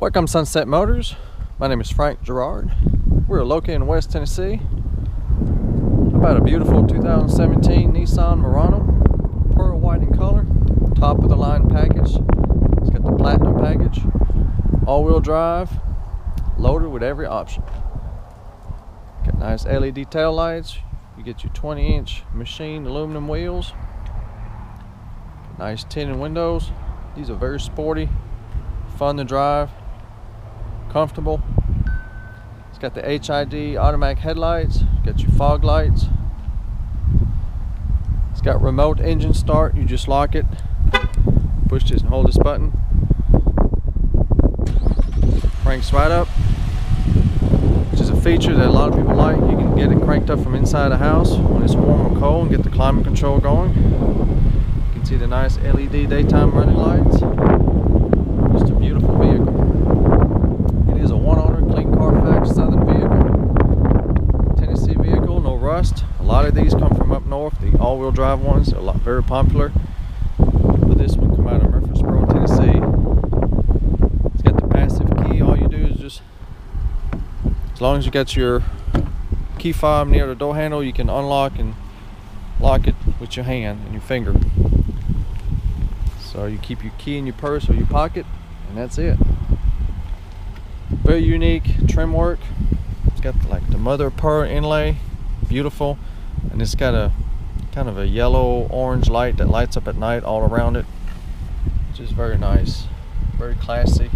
Welcome Sunset Motors. My name is Frank Gerard. We're located in West Tennessee. About a beautiful 2017 Nissan Murano, pearl white in color, top of the line package. It's got the Platinum package, all-wheel drive, loaded with every option. Got nice LED tail lights. You get your 20-inch machined aluminum wheels. Nice tinted windows. These are very sporty, fun to drive, comfortable. It's got the HID automatic headlights, got your fog lights. It's got remote engine start. You just lock it, push this and hold this button. Cranks right up, which is a feature that a lot of people like. You can get it cranked up from inside the house when it's warm or cold and get the climate control going. You can see the nice LED daytime running lights. Just a beautiful vehicle. It is a one-owner, clean Carfax Southern vehicle. Tennessee vehicle, no rust. A lot of these come from up north. The all-wheel drive ones are very popular. But this one come out of Murfreesboro, Tennessee. It's got the passive key. All you do is just, as long as you got your key fob near the door handle, you can unlock and lock it with your hand and your finger. So you keep your key in your purse or your pocket, and that's it. Very unique trim work. It's got like the mother of pearl inlay, beautiful, and it's got a kind of a yellow orange light that lights up at night all around it, which is very nice, very classy,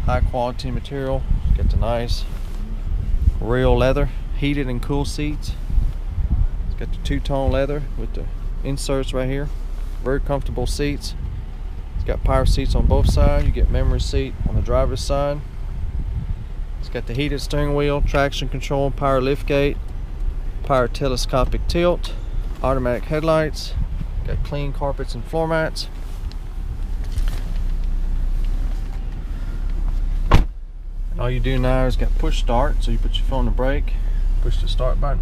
high quality material. Got the nice real leather, heated and cool seats. It's got the two-tone leather with the inserts right here. Very comfortable seats. It's got power seats on both sides. You get memory seat on the driver's side. It's got the heated steering wheel, traction control, power liftgate, power telescopic tilt, automatic headlights. Got clean carpets and floor mats. And all you do now is got push start. So you put your foot on the brake, push the start button,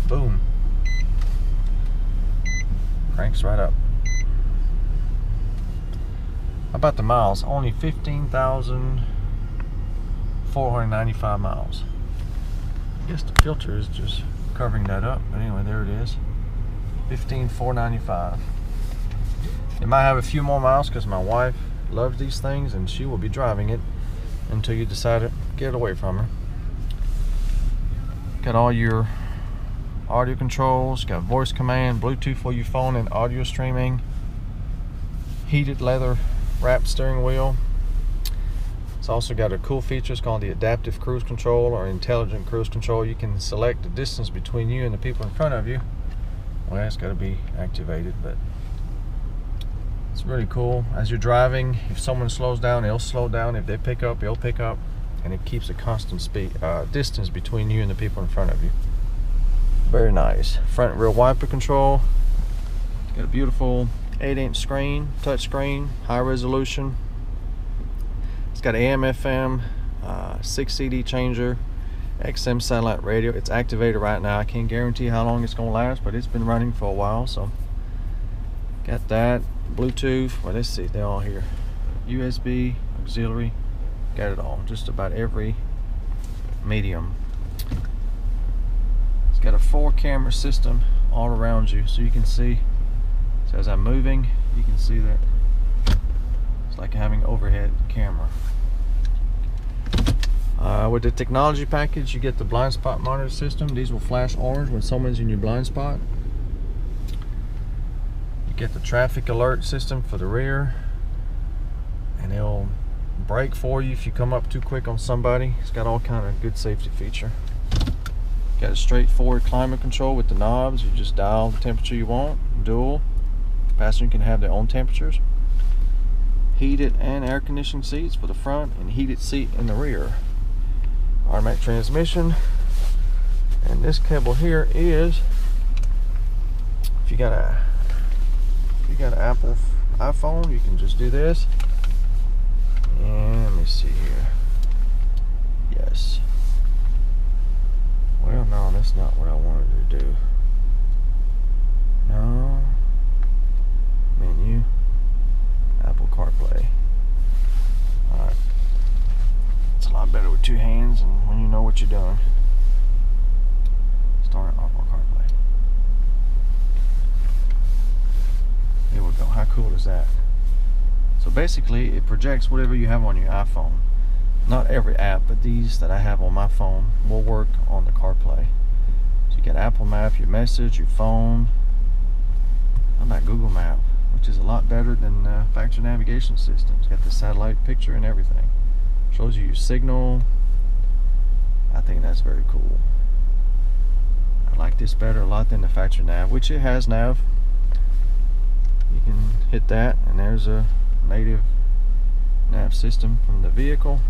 boom, cranks right up. About the miles, only 15,495 miles. I guess the filter is just covering that up, but anyway, there it is, 15,495. It might have a few more miles because my wife loves these things and she will be driving it until you decide to get it away from her. Got all your audio controls, got voice command, Bluetooth for your phone and audio streaming, heated leather wrapped steering wheel. It's also got a cool feature. It's called the adaptive cruise control or intelligent cruise control. You can select the distance between you and the people in front of you. Well, it's got to be activated, but it's really cool. As you're driving, if someone slows down, they'll slow down. If they pick up, they'll pick up, and it keeps a constant distance between you and the people in front of you. Very nice. Front and rear wiper control. It's got a beautiful 8-inch screen, touch screen, high resolution. It's got AM, FM, 6 CD changer, XM satellite radio. It's activated right now. I can't guarantee how long it's going to last, but it's been running for a while. So got that. Bluetooth. Well, let's see, they're all here. USB, auxiliary, got it all. Just about every medium. It's got a 4-camera system all around you, so you can see. So as I'm moving, you can see that it's like having overhead camera. With the technology package, you get the blind spot monitor system. These will flash orange when someone's in your blind spot. You get the traffic alert system for the rear, and it'll brake for you if you come up too quick on somebody. It's got all kind of good safety feature. Got a straightforward climate control with the knobs. You just dial the temperature you want. Dual. Passenger can have their own temperatures. Heated and air conditioned seats for the front and heated seat in the rear. Automatic transmission. And this cable here is, if you got an Apple iPhone, you can just do this. And let me see here. Yes. Well, no, that's not what I wanted to do. No. Menu. Apple Carplay. Alright. two hands and when you know what you're doing. Start off our Carplay. Here we go. How cool is that? So basically it projects whatever you have on your iPhone. Not every app, but these that I have on my phone will work on the Carplay. So you got Apple Map, your message, your phone. How about Google Map, which is a lot better than factory navigation systems. Got the satellite picture and everything. Shows you your signal. I think that's very cool. I like this better a lot than the factory nav, which it has nav. You can hit that and there's a native nav system from the vehicle.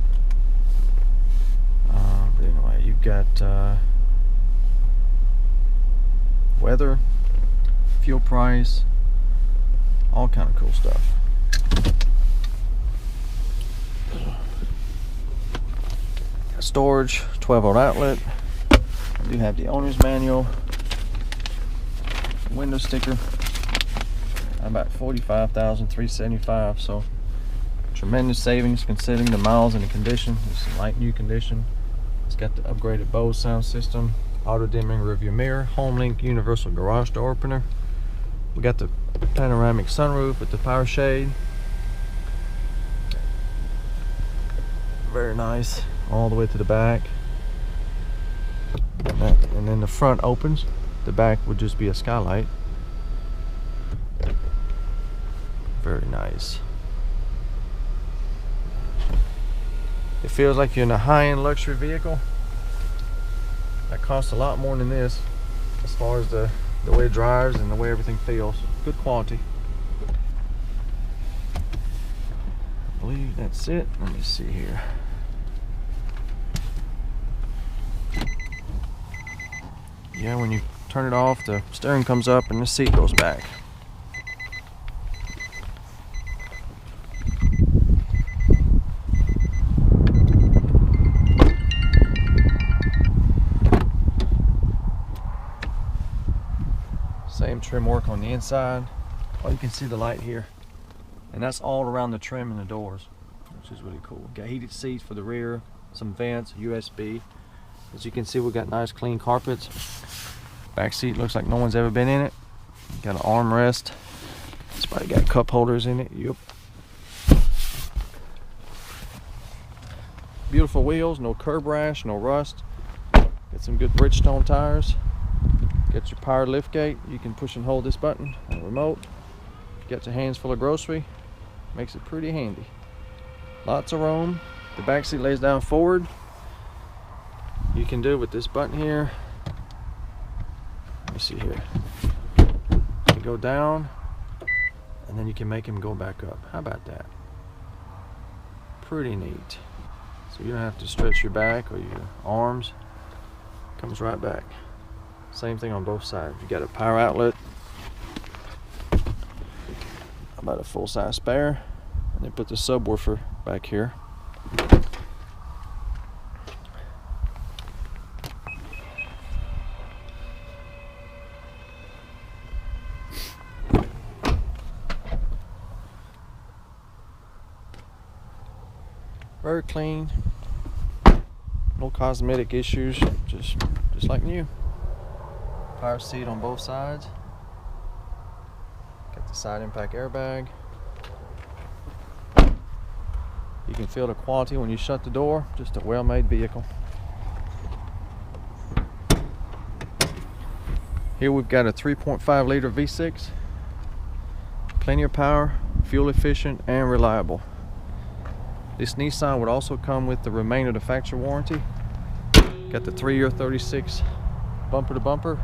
But anyway, you've got weather, fuel price, all kind of cool stuff. Got storage, 12-volt outlet. I do have the owner's manual, window sticker. About $45,375, so tremendous savings considering the miles and the condition. It's a light new condition. It's got the upgraded Bose sound system, auto dimming rearview mirror, home link universal garage door opener. We got the panoramic sunroof with the power shade. Very nice, all the way to the back. And then the front opens. The back would just be a skylight. Very nice. It feels like you're in a high-end luxury vehicle that costs a lot more than this as far as the way it drives and the way everything feels. Good quality. I believe that's it. Let me see here. Yeah, when you turn it off, the steering comes up and the seat goes back. Same trim work on the inside. Oh, you can see the light here. And that's all around the trim and the doors, which is really cool. Got heated seats for the rear, some vents, USB. As you can see, we got nice clean carpets. Back seat looks like no one's ever been in it. Got an armrest. It's probably got cup holders in it. Yep. Beautiful wheels, no curb rash, no rust. Got some good Bridgestone tires. Got your power lift gate. You can push and hold this button on the remote. Got your hands full of grocery. Makes it pretty handy. Lots of room. The back seat lays down forward. You can do with this button here. Let me see here. You go down, and then you can make him go back up. How about that? Pretty neat. So you don't have to stretch your back or your arms. Comes right back. Same thing on both sides. You got a power outlet, about a full-size spare, and then put the subwoofer back here. Very clean, no cosmetic issues, just like new. Power seat on both sides. Got the side impact airbag. You can feel the quality when you shut the door. Just a well-made vehicle. Here we've got a 3.5 liter V6. Plenty of power, fuel efficient, and reliable. This Nissan would also come with the remainder of the factory warranty. Got the 3-year 36 bumper to bumper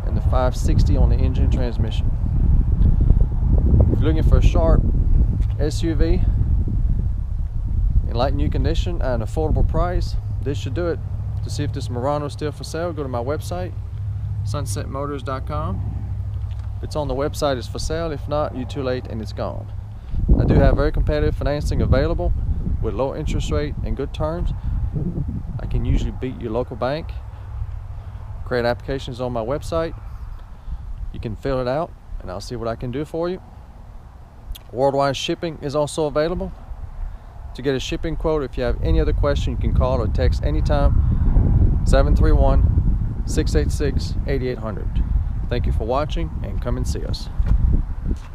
and the 560 on the engine and transmission. If you're looking for a sharp SUV in light new condition at an affordable price, this should do it. To see if this Murano is still for sale, go to my website, sunsetmotors.com. If it's on the website, it's for sale. If not, you're too late and it's gone. I do have very competitive financing available with low interest rate and good terms. I can usually beat your local bank. Create applications on my website. You can fill it out and I'll see what I can do for you. Worldwide shipping is also available. To get a shipping quote, if you have any other question, you can call or text anytime, 731-686-8800. Thank you for watching, and come and see us.